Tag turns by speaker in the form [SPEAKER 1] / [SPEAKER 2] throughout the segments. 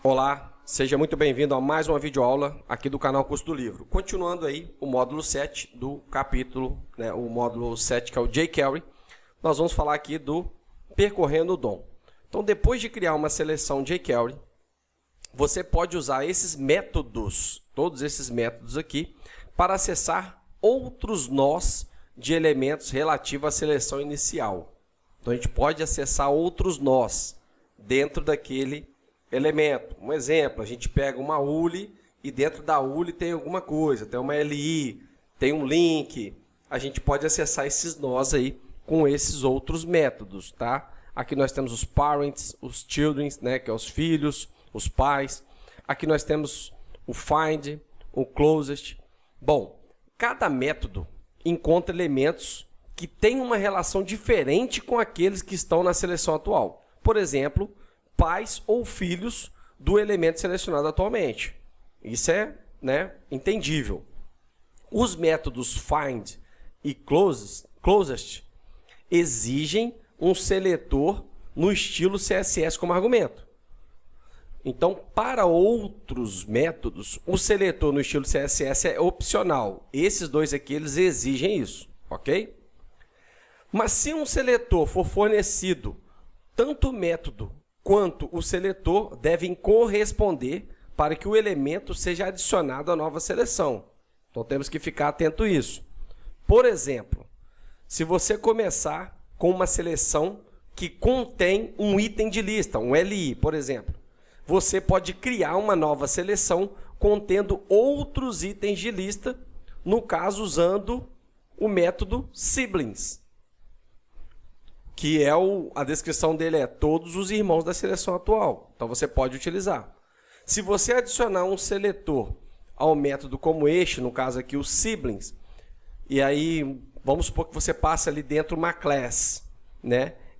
[SPEAKER 1] Olá, seja muito bem-vindo a mais uma videoaula aqui do canal Curso do Livro. Continuando aí o módulo 7 do capítulo, o módulo 7 que é o jQuery, nós vamos falar aqui do Percorrendo o DOM. Então, depois de criar uma seleção jQuery, você pode usar esses métodos, todos esses métodos aqui, para acessar outros nós de elementos relativos à seleção inicial. Então, a gente pode acessar outros nós dentro daquele elemento. Um exemplo, a gente pega uma ULI e dentro da ULI tem alguma coisa, tem uma LI, tem um link. A gente pode acessar esses nós aí com esses outros métodos, tá? Aqui nós temos os parents, os children, que é os filhos, os pais. Aqui nós temos o find, o closest. Bom, cada método encontra elementos que têm uma relação diferente com aqueles que estão na seleção atual. Por exemplo, pais ou filhos do elemento selecionado atualmente. Isso é, entendível. Os métodos find e closest exigem um seletor no estilo CSS como argumento. Então, para outros métodos, o seletor no estilo CSS é opcional. Esses dois aqui, eles exigem isso, ok? Mas se um seletor for fornecido, tanto o método quanto o seletor devem corresponder para que o elemento seja adicionado à nova seleção. Então, temos que ficar atento a isso. Por exemplo, se você começar com uma seleção que contém um item de lista, um LI, por exemplo, você pode criar uma nova seleção contendo outros itens de lista, no caso, usando o método siblings, que é a descrição dele é todos os irmãos da seleção atual. Então, você pode utilizar. Se você adicionar um seletor ao método como este, no caso aqui, o siblings, e aí, vamos supor que você passe ali dentro uma class,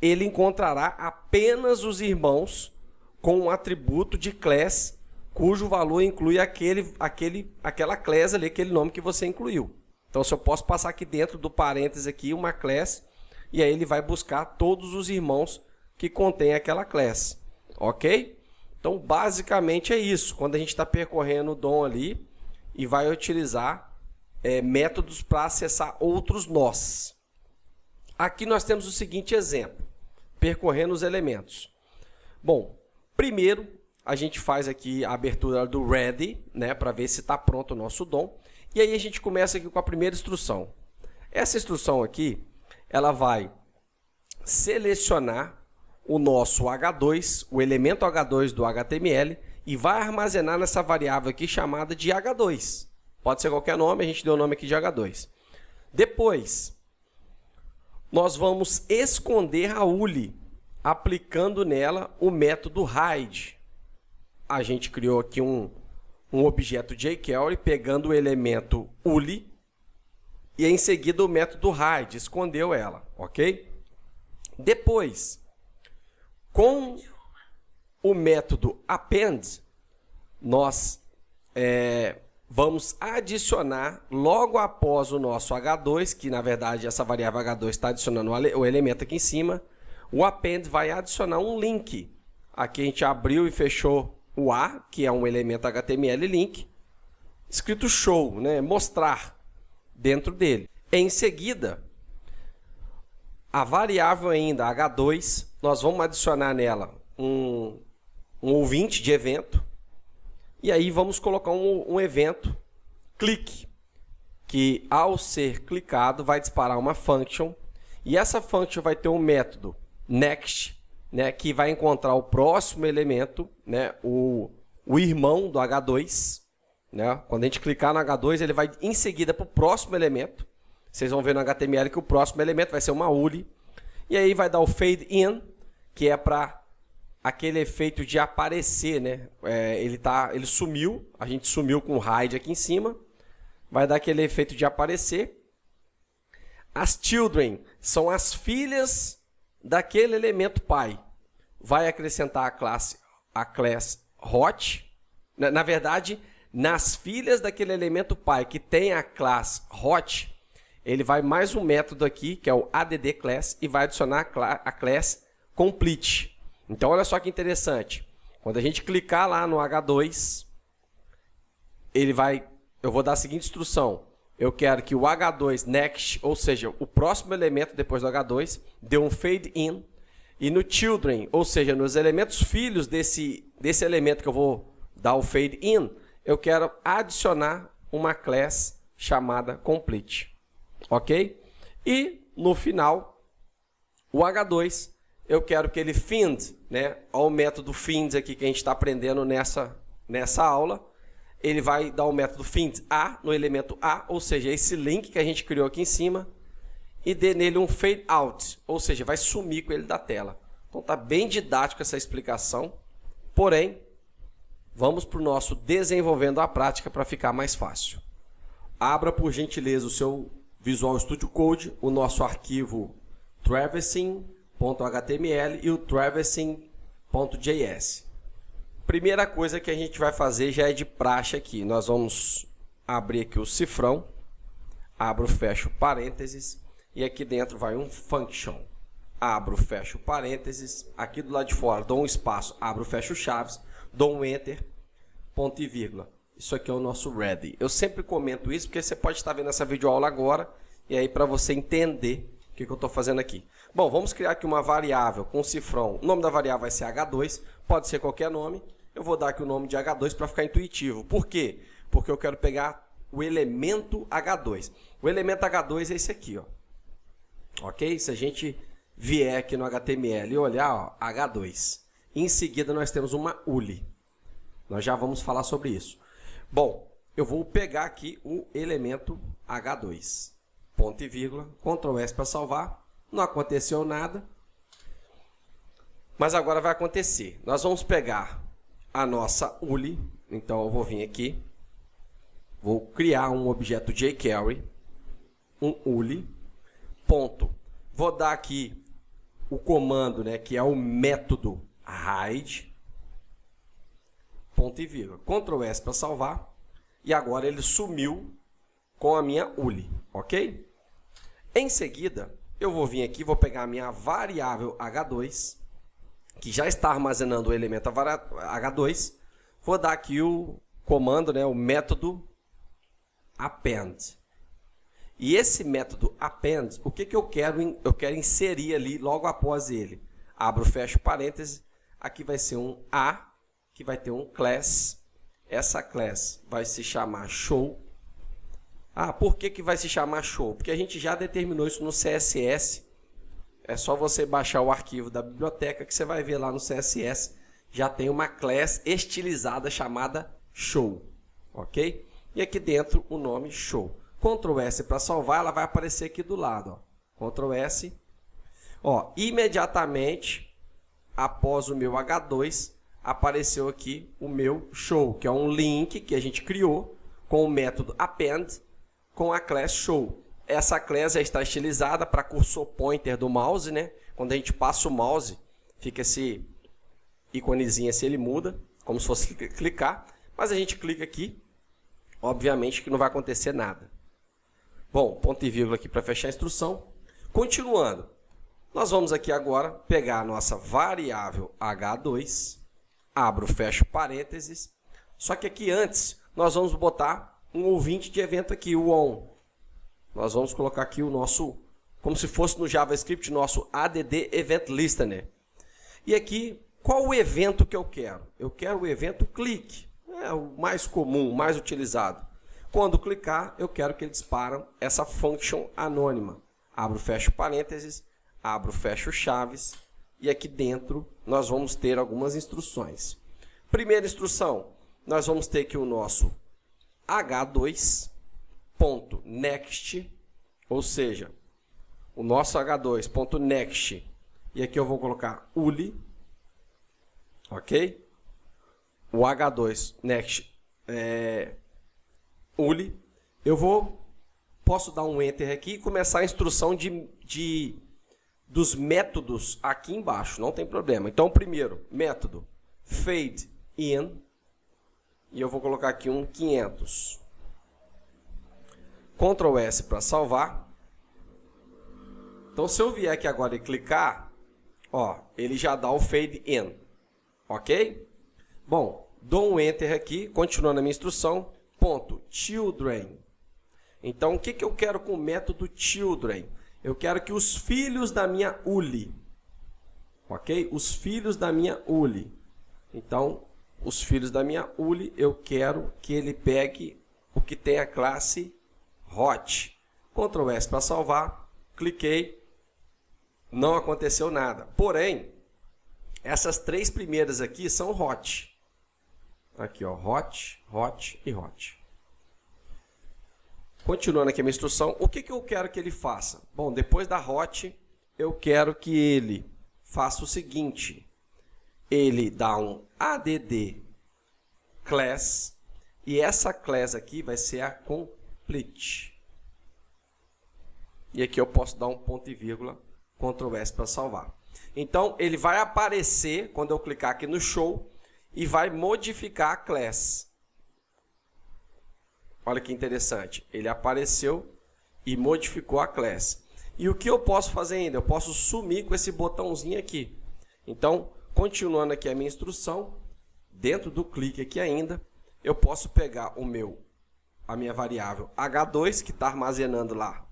[SPEAKER 1] ele encontrará apenas os irmãos com um atributo de class, cujo valor inclui aquela class ali, aquele nome que você incluiu. Então, se eu posso passar aqui dentro do parênteses aqui uma class, e aí ele vai buscar todos os irmãos que contém aquela classe, ok? Então, basicamente é isso. Quando a gente está percorrendo o DOM ali e vai utilizar métodos para acessar outros nós. Aqui nós temos o seguinte exemplo, percorrendo os elementos. Bom, primeiro a gente faz aqui a abertura do ready, para ver se está pronto o nosso DOM. E aí a gente começa aqui com a primeira instrução. Essa instrução aqui, ela vai selecionar o nosso H2, o elemento H2 do HTML, e vai armazenar nessa variável aqui chamada de H2. Pode ser qualquer nome, a gente deu o nome aqui de H2. Depois, nós vamos esconder a ULI, aplicando nela o método hide. A gente criou aqui um objeto jQuery, pegando o elemento ULI, e em seguida o método hide, escondeu ela, ok? Depois, com o método append, nós vamos adicionar logo após o nosso H2, que na verdade essa variável H2 está adicionando o elemento aqui em cima, o append vai adicionar um link. Aqui a gente abriu e fechou o A, que é um elemento HTML link, escrito show, mostrar dentro dele. Em seguida, a variável ainda H2, nós vamos adicionar nela um ouvinte de evento, e aí vamos colocar um evento click, que ao ser clicado vai disparar uma function, e essa function vai ter um método next, que vai encontrar o próximo elemento, o irmão do H2. Quando a gente clicar no H2, ele vai em seguida para o próximo elemento. Vocês vão ver no HTML que o próximo elemento vai ser uma ULI. E aí vai dar o fade in, que é para aquele efeito de aparecer. Ele sumiu, a gente sumiu com o hide aqui em cima. Vai dar aquele efeito de aparecer. As children são as filhas daquele elemento pai. Vai acrescentar a class hot. Na verdade, nas filhas daquele elemento pai que tem a classe hot, ele vai mais um método aqui, que é o addClass, e vai adicionar a class complete. Então, olha só que interessante. Quando a gente clicar lá no H2, eu vou dar a seguinte instrução. Eu quero que o H2 next, ou seja, o próximo elemento depois do H2, dê um fade in. E no children, ou seja, nos elementos filhos desse elemento que eu vou dar o fade in, eu quero adicionar uma class chamada complete. Ok? E no final, o H2, eu quero que ele find, né? Olha o método find aqui que a gente está aprendendo nessa aula. Ele vai dar o método find A no elemento A, ou seja, esse link que a gente criou aqui em cima, e dê nele um fade out, ou seja, vai sumir com ele da tela. Então está bem didático essa explicação, porém, vamos para o nosso desenvolvendo a prática para ficar mais fácil. Abra, por gentileza, o seu Visual Studio Code, o nosso arquivo traversing.html e o traversing.js. Primeira coisa que a gente vai fazer já é de praxe aqui. Nós vamos abrir aqui o cifrão, abro, fecho parênteses, e aqui dentro vai um function. Abro, fecho parênteses, aqui do lado de fora dou um espaço, abro, fecho chaves, dou um enter, ponto e vírgula. Isso aqui é o nosso ready. Eu sempre comento isso porque você pode estar vendo essa videoaula agora, e aí para você entender o que eu estou fazendo aqui. Bom, vamos criar aqui uma variável com cifrão. O nome da variável vai ser H2, pode ser qualquer nome. Eu vou dar aqui o nome de H2 para ficar intuitivo. Por quê? Porque eu quero pegar o elemento H2. O elemento H2 é esse aqui, ó. Ok? Se a gente vier aqui no HTML e olhar, ó, H2. Em seguida, nós temos uma ULI. Nós já vamos falar sobre isso. Bom, eu vou pegar aqui o elemento H2. Ponto e vírgula. Ctrl S para salvar. Não aconteceu nada. Mas agora vai acontecer. Nós vamos pegar a nossa ULI. Então, eu vou vir aqui. Vou criar um objeto jQuery. Um ULI. Ponto. Vou dar aqui o comando, né, que é o método hide. Ponto e vírgula. Ctrl S para salvar. E agora ele sumiu com a minha ULI. Ok? Em seguida, eu vou vir aqui, vou pegar a minha variável H2, que já está armazenando o elemento H2. Vou dar aqui o comando, né, o método append. E esse método append, o que eu quero? Eu quero inserir ali logo após ele. Abro, fecho parênteses. Aqui vai ser um A, que vai ter um class. Essa class vai se chamar show. Ah, por que vai se chamar show? Porque a gente já determinou isso no CSS. É só você baixar o arquivo da biblioteca que você vai ver lá no CSS. Já tem uma class estilizada chamada show. Ok? E aqui dentro o nome show. Ctrl S para salvar, ela vai aparecer aqui do lado. Ó. Ctrl S. Ó, imediatamente, após o meu H2, apareceu aqui o meu show, que é um link que a gente criou com o método append com a class show. Essa class já está estilizada para cursor pointer do mouse, né? Quando a gente passa o mouse, fica esse íconezinho assim, ele muda, como se fosse clicar. Mas a gente clica aqui, obviamente que não vai acontecer nada. Bom, ponto e vírgula aqui para fechar a instrução. Continuando, nós vamos aqui agora pegar a nossa variável H2, abro, fecho parênteses. Só que aqui antes, nós vamos botar um ouvinte de evento aqui, o on. Nós vamos colocar aqui o nosso, como se fosse no JavaScript, nosso add event listener. E aqui, qual o evento que eu quero? Eu quero o evento click. É o mais comum, mais utilizado. Quando clicar, eu quero que ele dispare essa function anônima. Abro, fecho parênteses, abro, fecho chaves. E aqui dentro, nós vamos ter algumas instruções. Primeira instrução, nós vamos ter aqui o nosso H2.next, ou seja, o nosso H2.next, e aqui eu vou colocar ULI, ok? O H2 next ULI, posso dar um enter aqui e começar a instrução dos métodos aqui embaixo, não tem problema. Então, primeiro, método fade in, e eu vou colocar aqui um 500. Ctrl S para salvar. Então, se eu vier aqui agora e clicar, ó, ele já dá o fade in. Ok? Bom, dou um Enter aqui, continuando a minha instrução, ponto, children. Então, o que eu quero com o método children? Eu quero que os filhos da minha ULI, ok? Os filhos da minha ULI. Então, os filhos da minha ULI, eu quero que ele pegue o que tem a classe hot. Ctrl S para salvar, cliquei, não aconteceu nada. Porém, essas três primeiras aqui são hot. Aqui, ó, hot, hot e hot. Continuando aqui a minha instrução, o que eu quero que ele faça? Bom, depois da hot, eu quero que ele faça o seguinte. Ele dá um add class, e essa class aqui vai ser a complete. E aqui eu posso dar um ponto e vírgula, Ctrl S para salvar. Então, ele vai aparecer quando eu clicar aqui no show e vai modificar a class. Olha que interessante. Ele apareceu e modificou a class. E o que eu posso fazer ainda? Eu posso sumir com esse botãozinho aqui. Então, continuando aqui a minha instrução, dentro do clique aqui ainda, eu posso pegar a minha variável H2, que está armazenando lá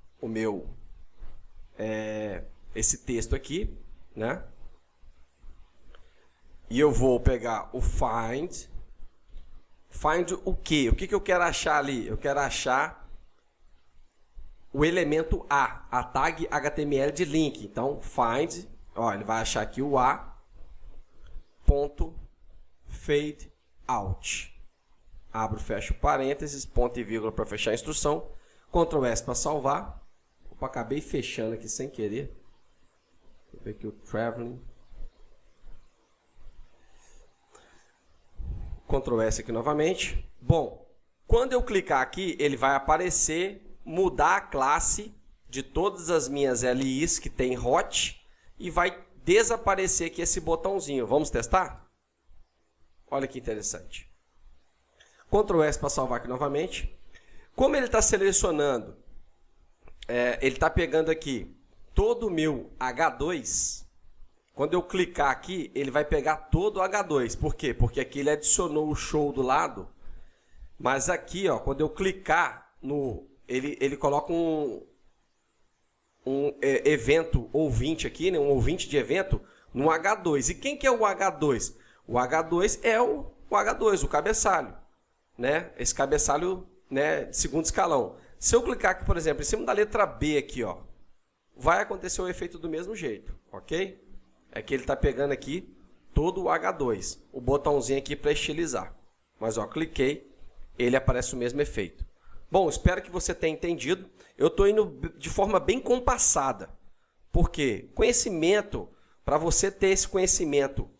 [SPEAKER 1] esse texto aqui, né? E eu vou pegar o find. Find o quê? O que eu quero achar ali? Eu quero achar o elemento a tag HTML de link. Então, find, ó, ele vai achar aqui o a ponto fade out. Abro, fecho parênteses, ponto e vírgula para fechar a instrução. Ctrl S para salvar. Opa, acabei fechando aqui sem querer. Vou ver aqui o traveling. Ctrl S aqui novamente. Bom, quando eu clicar aqui, ele vai aparecer, mudar a classe de todas as minhas LIs que tem hot e vai desaparecer aqui esse botãozinho. Vamos testar? Olha que interessante. Ctrl S para salvar aqui novamente. Como ele está selecionando, ele está pegando aqui todo o meu H2. Quando eu clicar aqui, ele vai pegar todo o H2. Por quê? Porque aqui ele adicionou o show do lado. Mas aqui, ó, quando eu clicar no... Ele coloca um evento ouvinte aqui, né, um ouvinte de evento, no H2. E quem que é o H2? O H2 é o H2, o cabeçalho. Né? Esse cabeçalho, né, de segundo escalão. Se eu clicar aqui, por exemplo, em cima da letra B aqui, ó, vai acontecer o efeito do mesmo jeito, ok? É que ele está pegando aqui todo o H2. O botãozinho aqui para estilizar. Mas, ó, cliquei, ele aparece o mesmo efeito. Bom, espero que você tenha entendido. Eu estou indo de forma bem compassada. Por quê? Conhecimento, para você ter esse conhecimento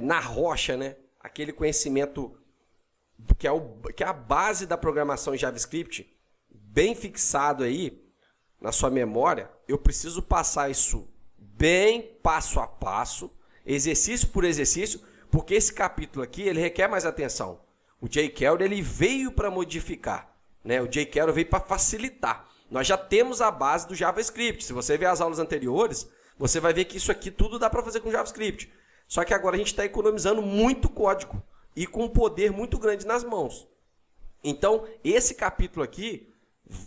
[SPEAKER 1] na rocha, né? Aquele conhecimento que é a base da programação em JavaScript, bem fixado aí na sua memória, eu preciso passar isso bem passo a passo, exercício por exercício, porque esse capítulo aqui ele requer mais atenção. O jQuery ele veio para modificar, né? O jQuery veio para facilitar. Nós já temos a base do JavaScript. Se você ver as aulas anteriores, você vai ver que isso aqui tudo dá para fazer com JavaScript. Só que agora a gente está economizando muito código e com um poder muito grande nas mãos. Então, esse capítulo aqui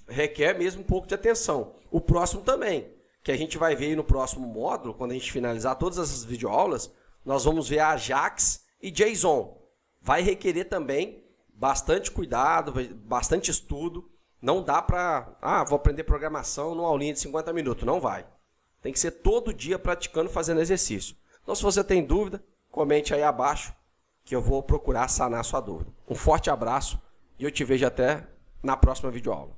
[SPEAKER 1] requer mesmo um pouco de atenção. O próximo também, que a gente vai ver aí no próximo módulo, quando a gente finalizar todas essas videoaulas, nós vamos ver Ajax e JSON. Vai requerer também bastante cuidado, bastante estudo. Não dá para, vou aprender programação numa aulinha de 50 minutos. Não vai. Tem que ser todo dia praticando, fazendo exercício. Então, se você tem dúvida, comente aí abaixo, que eu vou procurar sanar a sua dúvida. Um forte abraço e eu te vejo até na próxima videoaula.